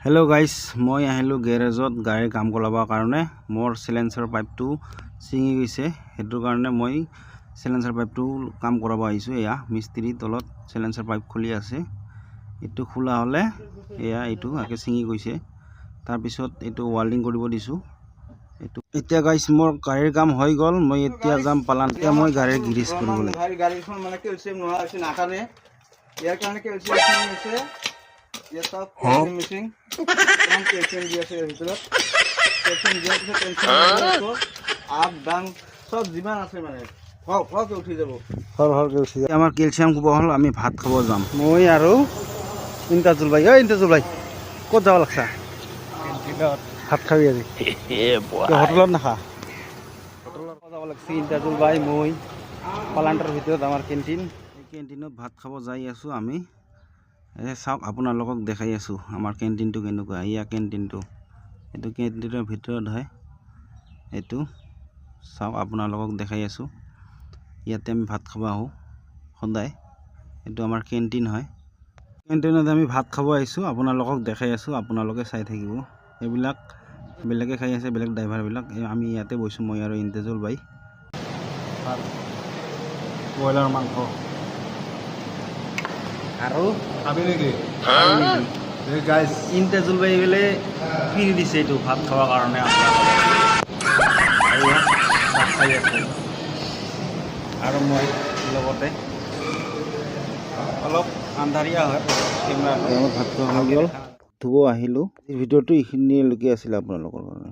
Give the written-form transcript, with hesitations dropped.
Hello guys मैं আহিলো গেৰেজত গাড়ীৰ কাম কৰাবৰ কাৰণে মোৰ সিলেন্সাৰ পাইপটো ছিঙি গৈছে হেতু কাৰণে মই সিলেন্সাৰ পাইপটো কাম কৰাব আহিছো এয়া মিস্ত্ৰী তলত সিলেন্সাৰ পাইপ খুলি আছে এটো খোলা হলে এয়া এটো আকে ছিঙি গৈছে তাৰ পিছত এটো ওয়েল্ডিং কৰিব দিছো এটো এতিয়া গাইস মোৰ গাড়ীৰ কাম হৈ গল মই এতিয়া যাম পালান এতিয়া মই গাড়ীৰ গিৰিজ কৰিবলৈ গাড়ীখন মানে কেলছিয়াম নোহোৱা হৈছে নাটানে ইয়াৰ কাৰণে কেলছিয়াম আছে ये सब केल्शियम मिसिंग कम केल्शियम दिया से ভিতৰত केल्शियम दिया से केल्शियम आप দাম সব জিমান আছে মানে হক উঠি যাব হৰ উঠি যাব আমাৰ কেলছিয়াম খুব হল আমি ভাত খাব যাম মই আৰু ইন্তাজুল ভাই ক'ত যাব লাগছা কেন্টিনত ভাত খাবি আজি হোটেলত নাখা হোটেলত যাব লাগছি ইন্তাজুল ভাই মই পালান্টাৰ ভিতৰত আমাৰ কেন্টিনত ভাত খাব যাই আছো আমি চাওক আপোনালোকক দেখাই আছো আমাৰ কেন্টিনটো কেনেকুৱা ইয়া কেন্টিনটো এটো কেন্টিনৰ ভিতৰত হয় এটো চাওক আপোনালোকক দেখাই আছো ইয়াতে আমি ভাত খাব আহো সদায় এটো আমাৰ কেন্টিন হয় কেন্টিনত আমি ভাত খাব আহিছো আপোনালোকক দেখাই আছো আপোনালোকে চাই থাকিব এইবিলাক বেলেগে খাই আছে বেলেগ ড্ৰাইভাৰ বিলাক আমি ইয়াতে বৈছো মই আৰু ইন্তেজুল ভাই ব্ৰইলাৰ মাংস আৰু খাবি নেকি এই গাইস ইন্তেজুল ভাই বলে ফ্ৰি দিছে এটো ভাত খাওয়াৰ কাৰণে আৰু মই লগতে অলপ আন্ধাৰিয়া হয় কেমেৰা ভাত খোৱা হৈ গ'ল ধুব আহিলো ভিডিঅ'টো এইখিনিলৈকে আছিল আপোনালোকৰ কাৰণে।